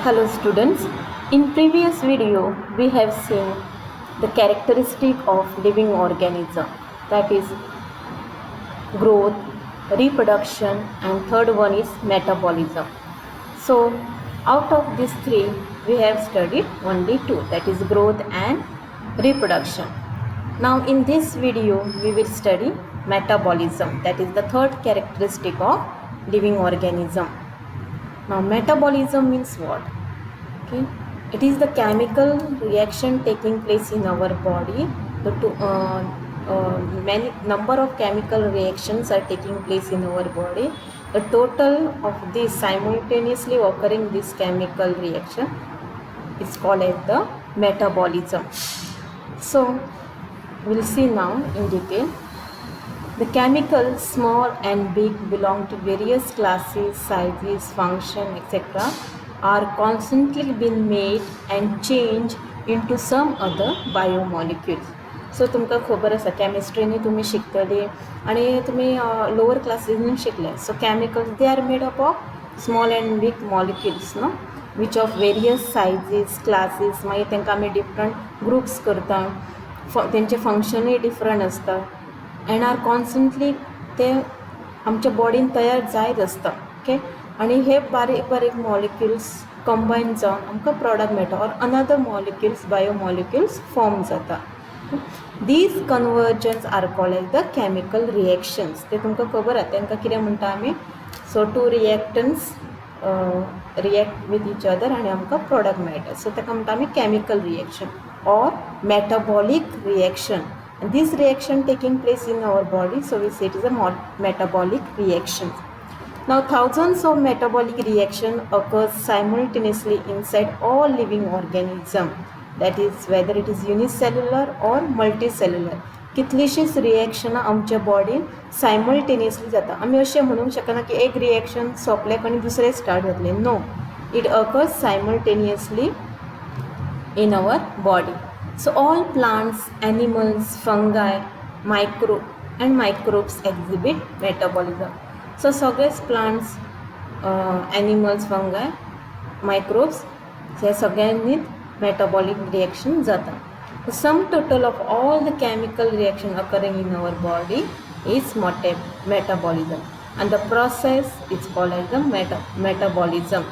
Hello students, in previous video we have seen the characteristic of living organism, that is growth, reproduction, and third one is metabolism. So out of these three we have studied only two, that is growth and reproduction. Now in this video we will study metabolism, that is the third characteristic of living organism. Now metabolism means what? Okay, it is the chemical reaction taking place in our body. Many number of chemical reactions are taking place in our body. The total of these simultaneously occurring this chemical reaction is called as the metabolism. So we'll see now in detail. The chemicals, small and big, belong to various classes, sizes, function, etc., are constantly being made and changed into some other biomolecules. So तुमका खबर आसा केमिस्ट्रीनी तुम्ही शिकतली आणि तुम्ही lower क्लासेसनी शिकले. So chemicals, they are made up of small and big molecules, no, which of various sizes, classes. मागीर तांकां आमी different groups करता. त्यांचे फंक्शनूय डिफरंट असता and are constantly ते आमच्या बॉडीन तयार जायत असता. ओके, आणि हे बारीक बारीक मॉलिक्युल्स कंबायन जावन आमकां प्रॉडक्ट मेळटा or another molecules biomolecules form जाता. These conversions are called as the chemical reactions. ते तुमकां खबर आसा तांकां कितें म्हणटा आमी. So two reactants react with each other आनी आमकां प्रॉडक्ट मेळटा. सो ताका म्हणटा आमी chemical reaction or metabolic reaction. And this reaction taking place in our body, so we say it is a metabolic reaction. Now thousands of metabolic reaction occurs simultaneously inside all living organism, that is whether it is unicellular or multicellular. कितलीशीच रिएक्शनां आमच्या बॉडीन simultaneously जाता. आमी अशें म्हणूंक शकना की एक reaction सोंपलें आनी दुसरें स्टार्ट जातलें. No, it occurs simultaneously in our body. So all plants, animals, fungi, microbes exhibit metabolism. So सगळेच plants, animals, fungi, microbes हे सगळ्यांनी metabolic reaction जाता. The sum total of all the chemical reaction occurring in our body is metabolism, and the process is called as the metabolism,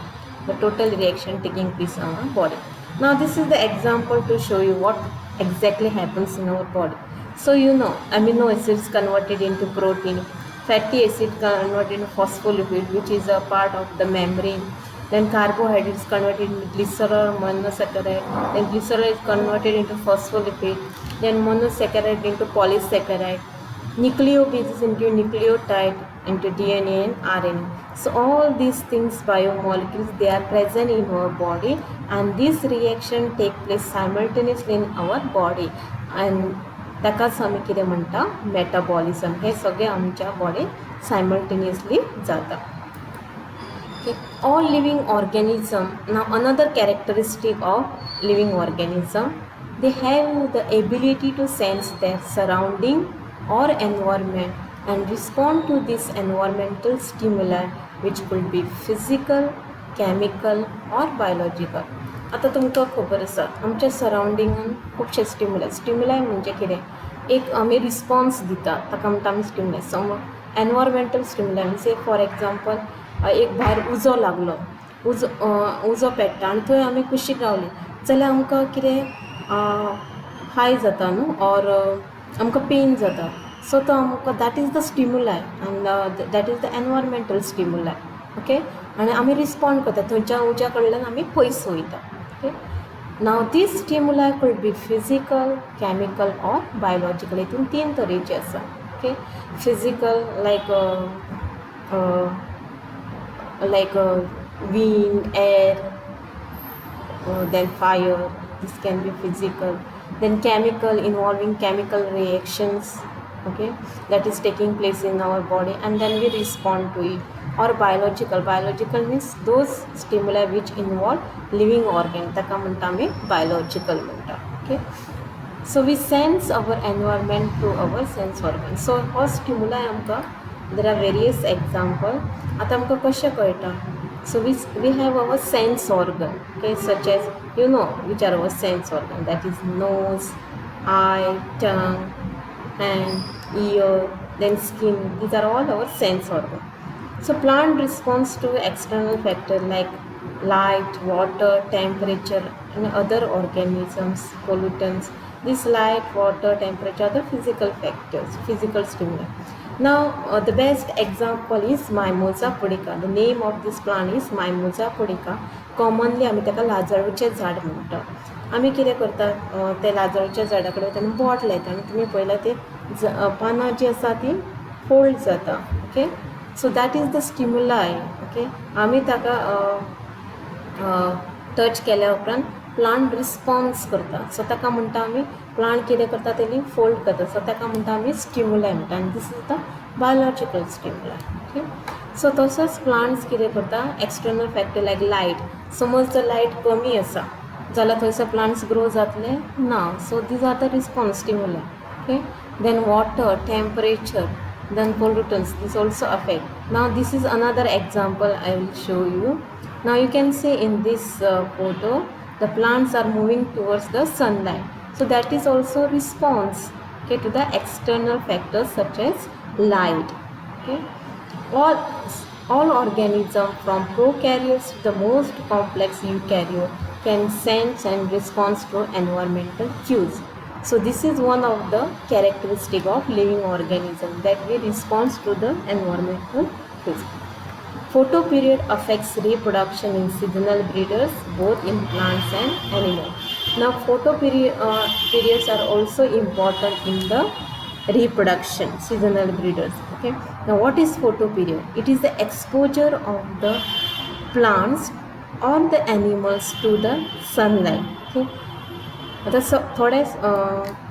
the total reaction taking place in our body. Now this is the example to show you what exactly happens in our body. So you know, amino acids converted into protein, fatty acid converted into phospholipid, which is a part of the membrane. Then carbohydrates converted into glycerol or monosaccharide. Then glycerol is converted into phospholipid. Then monosaccharide into polysaccharide. Nucleobases into nucleotide, into DNA and RNA. So all these things, biomolecules, they are present in our body, and this reaction take place simultaneously in our body, and ताकाच आमी कितें म्हणटा metabolism. हे सगळे आमच्या बॉडीन simultaneously जाता. All living organism. Now another characteristic of living organism, they have the ability to sense their surrounding or environment and respond to this environmental stimuli, which could be physical, chemical or biological. आता तुमकां खबर आसा आमच्या सरावंडिंगान खुबशे स्टिमुलाय म्हणजे कितें, एक आमी रिस्पॉन्स दिता ताका म्हणटा आमी स्टिमुलाय. सम एनवायरमेंटल स्टिमुलाय म्हणजे फॉर एग्जाम्पल एक भायर उजो लागलो, उजो पेट्टा आनी थंय आमी कुशीक रावली जाल्यार आमकां कितें हाय जाता न्हू, ऑर आमकां पेन जाता. सो तो आमकां that is the स्टिमुलाय and that is the environmental स्टिमुलाय. Okay, आनी आमी रिस्पॉन्ड करता, थंयच्या उज्या कडल्यान आमी पयस वयता. Okay, now these stimuli could be physical, chemical or biological. हितून तीन तरेचे आसा. Okay, physical like wind, air, then fire, this can be physical. Then chemical, involving chemical reactions, okay, that is taking place in our body and then we respond to it. Or biological means those stimuli which involve living organ, taka म्हणटा आमी biological म्हणटा. Okay, so we sense our environment through our sense organ. So हो stimuli आमकां, there are various example. आता आमकां कशें कळटा, So we have our sense organ, okay, such as, which are our sense organ, that is nose, eye, tongue, hand, ear, then skin. These are all our sense organ. So plant responds to external factors like light, water, temperature, and other organisms, pollutants. This light, water, temperature are the physical factors, physical stimuli. Now, the best example is Mimosa pudica. The name of this plant is Mimosa pudica. Commonly, आम्ही त्याका लाजळूचे झाड म्हणतात. आम्ही कितें करतात, ते लाजळूच्या झाडा कडेन वयता आनी बोट लायता आनी तुमी पळयलां ते पानां जी आसा ती फोल्ड जाता. Okay, so that is the स्टिमुलाय. Okay, आम्ही ताका टच केल्या उपरांत प्लांट रिस्पॉन्स करता. सो ताका म्हणटा आमी प्लांट कितें करता तेली फोल्ड करता. सो ताका म्हणटा आमी स्टिमुलाय म्हणटा आनी this is the biological stimuli. Okay, so तसोच प्लांट्स कितें करता, एक्सटर्नल फॅक्टर लायक लायट. समज जर लायट कमी आसा जाल्यार थंयसर प्लांट्स ग्रो जातले ना. So these are the response stimuli. Okay, then water, temperature, then pollutants, this also affect. Now this is another example I will show you. Now you can see in this photo the plants are moving towards the sunlight, so that is also response, okay, to the external factors such as light. Okay, all organisms from prokaryotes to the most complex eukaryote can sense and respond to environmental cues. So this is one of the characteristic of living organism, that we respond to the environmental cues. Photoperiod affects reproduction in seasonal breeders, both in plants and animals. Now periods are also important in the reproduction, seasonal breeders. Okay, now what is photoperiod? It is the exposure of the plants or the animals to the sunlight. Okay, आता थोडे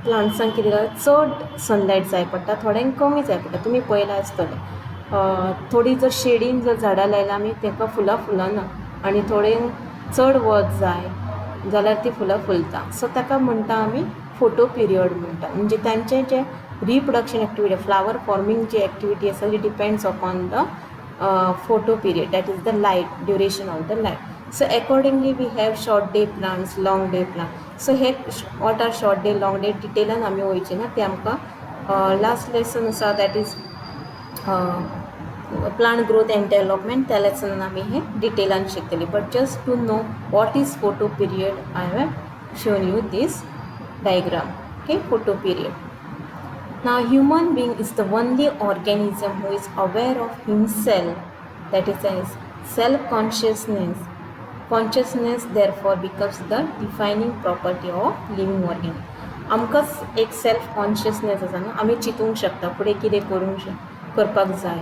प्लांट्सांक कितें जाता, चड Sunlight जाय पडटा, थोड्यांक कमी जाय पडटा. तुमी पळयलां आसतलें, थोडी जर शेडीन जर झाडां लायल्यां आमी ताका फुलां फुलना, आनी थोड्यांक चड वत जाय जाल्यार ती फुलां फुलता. सो ताका म्हणटा आमी फोटो पिरियड म्हणटा. म्हणजे तांचें जें रिप्रोडक्शन एक्टिविटी, फ्लावर फॉर्मींग जी एक्टिविटी आसा ती depends upon the photo period, that is the light, duration of the light. So accordingly we have short day plants, long day plants. So हे what are short day, long day डिटेलान आमी वयची ना, ते आमकां last lesson आसा, that is plant growth and development. त्या लेसनान आमी हे डिटेलान शिकतली. But just to know what is photoperiod, I have shown you this diagram. Okay, photoperiod. Now human being is the only organism who is aware of himself, that is self-consciousness. Consciousness therefore becomes the defining property of living organism. आमकांच एक self consciousness आसा न्हू, आमी चिंतूंक शकता फुडें कितें करपाक जाय,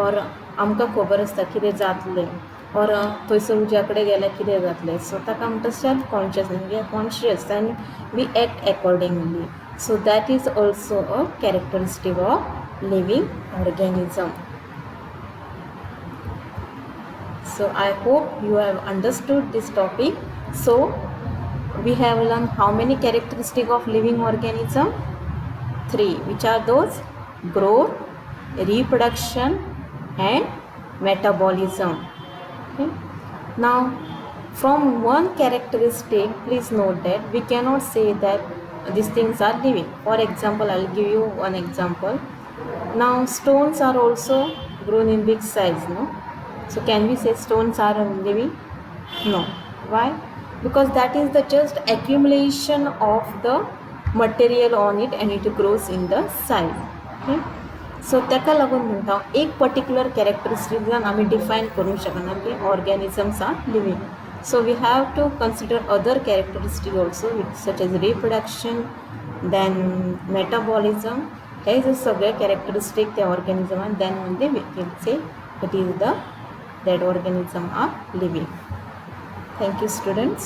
और आमकां खबर आसता कितें जातलें, और थंयसर उज्या कडेन गेल्यार कितें जातलें. सो ताका म्हणटा self consciousness. We are conscious and we act accordingly. So that is also a characteristic of living organism. So I hope you have understood this topic. So we have learned how many characteristics of living organism? 3. Which are those? Growth, reproduction and metabolism. Okay. Now from one characteristic, please note that we cannot say that these things are living. For example, I will give you one example. Now stones are also grown in big size, no? So can we say stones are living? No. Why? Because that is the just accumulation of the material on it and it grows in the size. Okay? So ताका लागून म्हणटा एक particular कॅरेक्टरिस्टिक्सान आमी define करूंक शकना की organisms are living. So we have to consider other characteristics also, such as reproduction, then metabolism. हे जे सगळे characteristic त्या ऑर्गॅनिजमान, then only we can say it is that organism are living. Thank you, students.